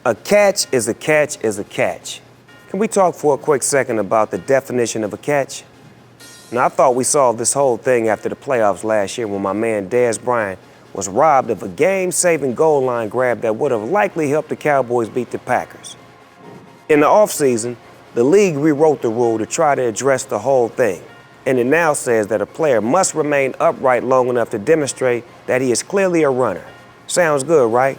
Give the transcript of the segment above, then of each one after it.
A catch is a catch is a catch. Can we talk for a quick second about the definition of a catch? Now, I thought we solved this whole thing after the playoffs last year when my man Dez Bryant was robbed of a game-saving goal line grab that would have likely helped the Cowboys beat the Packers. In the offseason, the league rewrote the rule to try to address the whole thing, and it now says that a player must remain upright long enough to demonstrate that he is clearly a runner. Sounds good, right?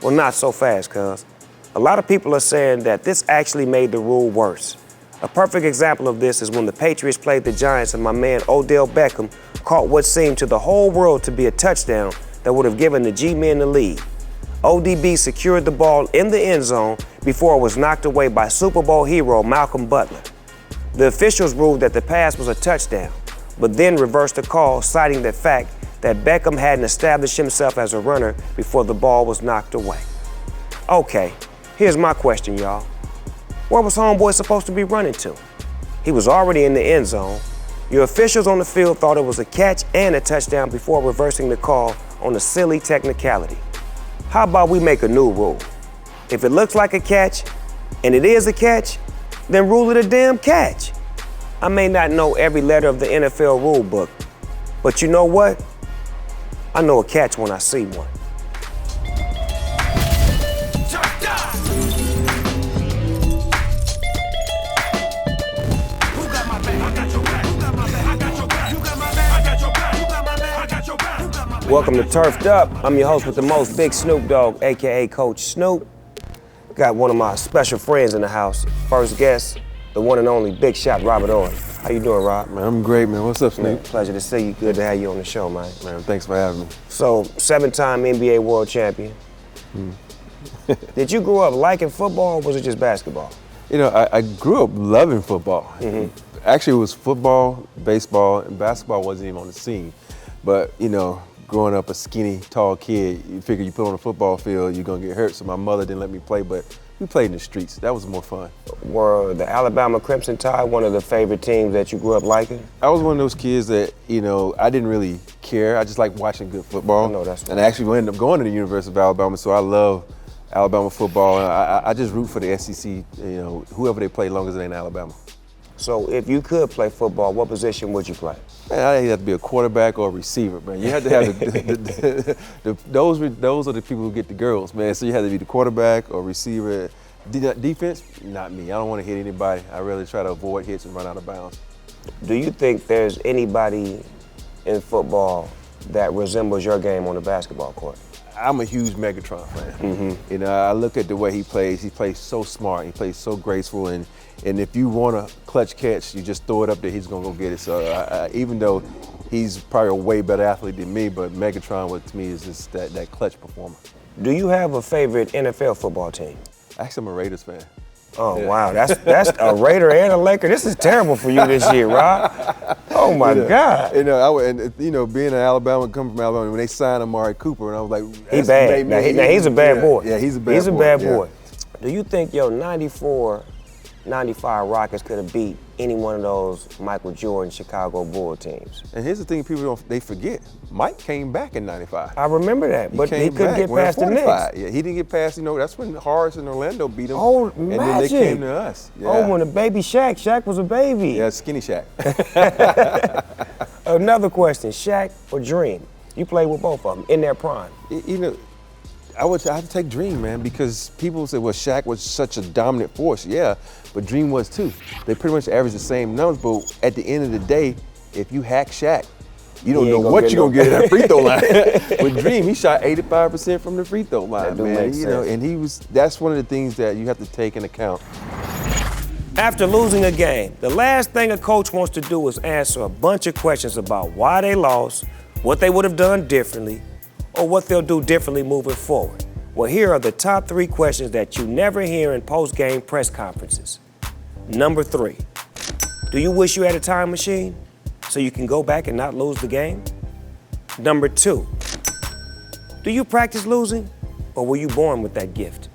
Well, not so fast, cuz. A lot of people are saying that this actually made the rule worse. A perfect example of this is when the Patriots played the Giants and my man Odell Beckham caught what seemed to the whole world to be a touchdown that would have given the G-men the lead. ODB secured the ball in the end zone before it was knocked away by Super Bowl hero Malcolm Butler. The officials ruled that the pass was a touchdown, but then reversed the call, citing the fact that Beckham hadn't established himself as a runner before the ball was knocked away. Okay, here's my question, y'all. Where was homeboy supposed to be running to? He was already in the end zone. Your officials on the field thought it was a catch and a touchdown before reversing the call on a silly technicality. How about we make a new rule? If it looks like a catch, and it is a catch, then rule it a damn catch. I may not know every letter of the NFL rule book, but you know what? I know a catch when I see one. Welcome to Turfed Up. I'm your host with the most, Big Snoop Dogg, AKA Coach Snoop. Got one of my special friends in the house. First guest, the one and only Big Shot, Robert Horry. How you doing, Rob? Man, I'm great, man. What's up, Snoop? Man, pleasure to see you. Good to have you on the show, man. Man, thanks for having me. So, 7-time NBA world champion. Did you grow up liking football, or was it just basketball? You know, I grew up loving football. Actually, it was football, baseball, and basketball wasn't even on the scene. But, you know, growing up a skinny, tall kid, you figure you put on a football field, you're gonna get hurt. So my mother didn't let me play, but we played in the streets. That was more fun. Were the Alabama Crimson Tide one of the favorite teams that you grew up liking? I was one of those kids that, you know, I didn't really care. I just liked watching good football. I know that's and I actually ended up going to the University of Alabama, so I love Alabama football. I just root for the SEC, you know, whoever they play, as long as it ain't Alabama. So if you could play football, what position would you play? Man, I didn't have to be a quarterback or a receiver, man. You had to have those are the people who get the girls, man. So you had to be the quarterback or receiver. Defense, not me. I don't want to hit anybody. I really try to avoid hits and run out of bounds. Do you think there's anybody in football that resembles your game on the basketball court? I'm a huge Megatron fan. You know, I look at the way he plays. He plays so smart. He plays so graceful. And if you want a clutch catch, you just throw it up there, he's going to go get it. So even though he's probably a way better athlete than me, but Megatron, to me, is just that clutch performer. Do you have a favorite NFL football team? Actually, I'm a Raiders fan. Oh, yeah. Wow. That's a Raider and a Laker. This is terrible for you this year, Rob. Oh, my God. You know, being in Alabama, coming from Alabama, when they signed Amari Cooper, and I was like, he's bad. Now, he's a bad boy. Yeah, he's a bad boy. He's a bad boy. Do you think your 94, 95 Rockets could have beat any one of those Michael Jordan Chicago Bull teams? And here's the thing people they forget. Mike came back in 95. I remember that, but he couldn't get past the Knicks. Yeah, he didn't get past, you know, that's when Horace and Orlando beat him. Oh, and magic. then they came to us. Yeah. Oh, when the baby Shaq was a baby. Yeah, skinny Shaq. Another question, Shaq or Dream? You played with both of them in their prime. You know, I have to take Dream, man, because people say, well, Shaq was such a dominant force. Yeah, but Dream was too. They pretty much averaged the same numbers, but at the end of the day, if you hack Shaq, you don't know what you're gonna get at that free throw line. With Dream, he shot 85% from the free throw line, man. You know, and that's one of the things that you have to take into account. After losing a game, the last thing a coach wants to do is answer a bunch of questions about why they lost, what they would have done differently, or what they'll do differently moving forward. Well, here are the top 3 questions that you never hear in post-game press conferences. Number 3, do you wish you had a time machine so you can go back and not lose the game? Number 2, do you practice losing, or were you born with that gift?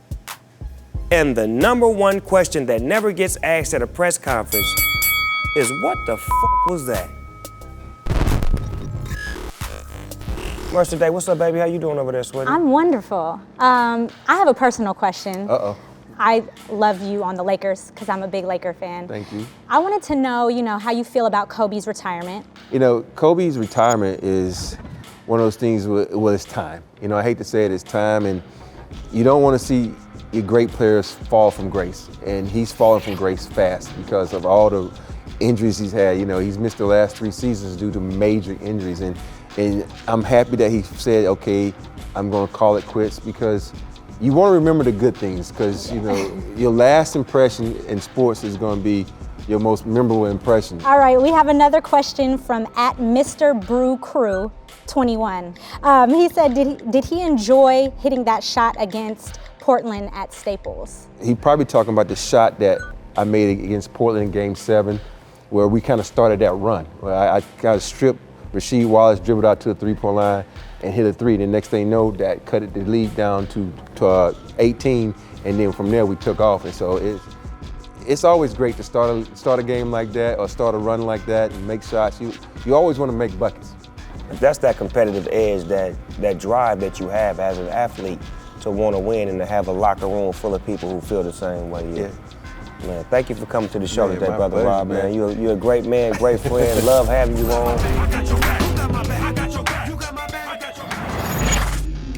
And the number 1 question that never gets asked at a press conference is, what the f*** was that? Mercy Day, what's up, baby? How you doing over there, sweetie? I'm wonderful. I have a personal question. Uh-oh. I love you on the Lakers because I'm a big Laker fan. Thank you. I wanted to know, how you feel about Kobe's retirement. Kobe's retirement is one of those things where it's time. I hate to say it, it's time, and you don't want to see your great players fall from grace. And he's fallen from grace fast because of all the injuries he's had. He's missed the last 3 seasons due to major injuries. And I'm happy that he said, okay, I'm going to call it quits, because you want to remember the good things, because, your last impression in sports is going to be your most memorable impression. All right, we have another question from @MrBrewCrew21. He said, did he enjoy hitting that shot against Portland at Staples? He probably talking about the shot that I made against Portland in Game 7, where we kind of started that run. Where I kind of stripped Rasheed Wallace, dribbled out to the 3-point line, and hit a 3. The next thing you know, that cut the lead down to 18, and then from there we took off. And so it's always great to start a game like that, or start a run like that, and make shots. You always want to make buckets. That's that competitive edge, that drive that you have as an athlete to want to win and to have a locker room full of people who feel the same way. Yeah. Man, thank you for coming to the show today, my Brother pleasure, Rob, man. man. You're a great man, great friend. Love having you on.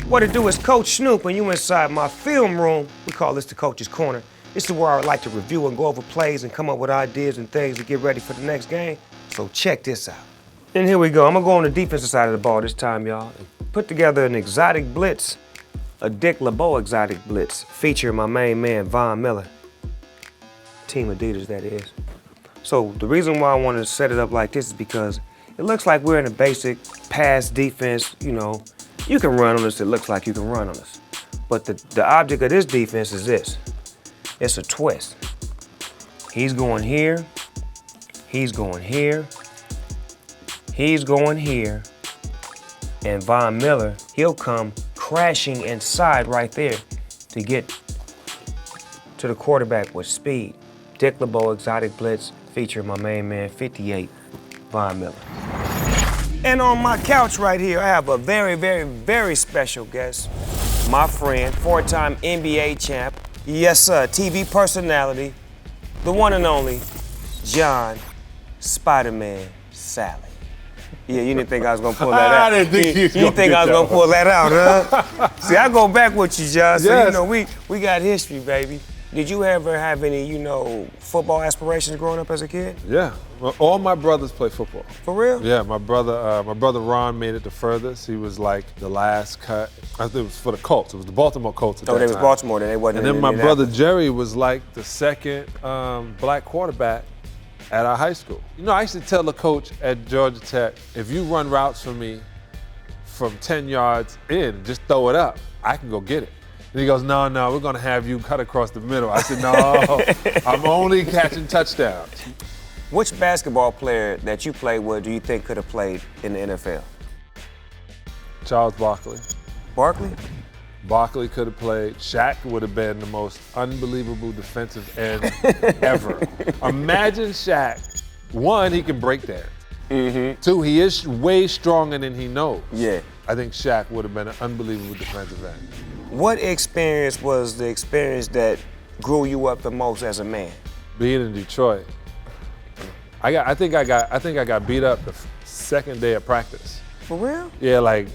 What it do is Coach Snoop, and you inside my film room. We call this the Coach's Corner. This is where I like to review and go over plays and come up with ideas and things to get ready for the next game. So check this out. And here we go. I'm gonna go on the defensive side of the ball this time, y'all. Put together an exotic blitz, a Dick LeBeau exotic blitz, featuring my main man, Von Miller. Team Adidas, that is. So the reason why I wanted to set it up like this is because it looks like we're in a basic pass defense. You can run on us, it looks like you can run on us. But the object of this defense is this. It's a twist. He's going here, he's going here, he's going here, and Von Miller, he'll come crashing inside right there to get to the quarterback with speed. Dick LeBeau exotic blitz featuring my main man, 58, Von Miller. And on my couch right here, I have a very, very, very special guest. My friend, 4-time NBA champ, yes sir, TV personality, the one and only, John Spider-Man Salley. Yeah, you didn't think I was gonna pull that out. I didn't think you didn't think I was gonna pull that out, huh? See, I go back with you, John, so Yes. we got history, baby. Did you ever have any, football aspirations growing up as a kid? Yeah, well, all my brothers play football. For real? Yeah, my brother Ron made it the furthest. He was like the last cut. I think it was for the Colts. It was the Baltimore Colts at that Oh, they was time. Baltimore, then they wasn't. And then my brother Jerry was like the second black quarterback at our high school. I used to tell the coach at Georgia Tech, if you run routes for me from 10 yards in, just throw it up, I can go get it. And he goes, no, we're gonna have you cut across the middle. I said, no, I'm only catching touchdowns. Which basketball player that you played with do you think could have played in the NFL? Charles Barkley. Barkley? Barkley could have played. Shaq would have been the most unbelievable defensive end ever. Imagine Shaq. 1, he can break dance. 2, he is way stronger than he knows. Yeah. I think Shaq would have been an unbelievable defensive end. What experience was the experience that grew you up the most as a man? Being in Detroit, I think I got beat up the second day of practice. For real? Yeah, like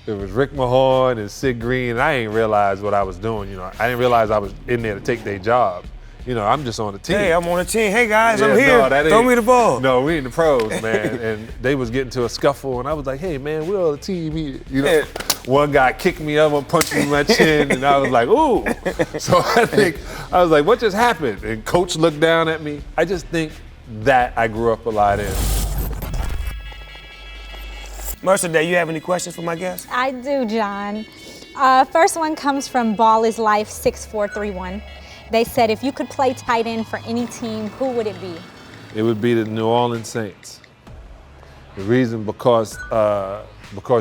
it was Rick Mahorn and Sid Green, and I didn't realize what I was doing. I didn't realize I was in there to take their job. I'm just on the team. Hey, I'm on the team. Hey guys, Yeah, I'm here. no, that Throw ain't- me the ball. No, we in the pros, man. And they was getting to a scuffle, and I was like, hey, man, we're on the team. Yeah. One guy kicked me up and punched me in my chin, and I was like, ooh. So I was like, what just happened? And coach looked down at me. I just think that I grew up a lot in. Mercer Day, you have any questions for my guest? I do, John. First one comes from Ball is Life 6431. They said, if you could play tight end for any team, who would it be? It would be the New Orleans Saints. The reason because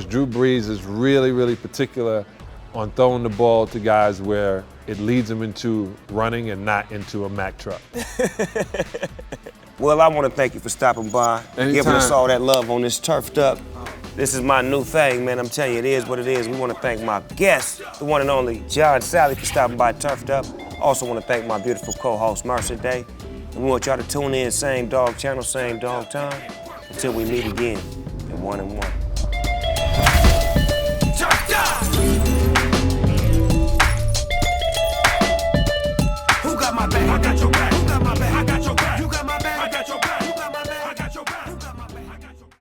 Drew Brees is really, really particular on throwing the ball to guys where it leads them into running and not into a Mack truck. Well, I want to thank you for stopping by, giving us Anytime. all that love on this turfed up This is my new thing, man. I'm telling you, it is what it is. We want to thank my guest, the one and only John Salley, for stopping by Turfed Up. Also want to thank my beautiful co-host, Mercer Day. And we want y'all to tune in, same dog channel, same dog time, until we meet again at 1 and 1. Who got my back?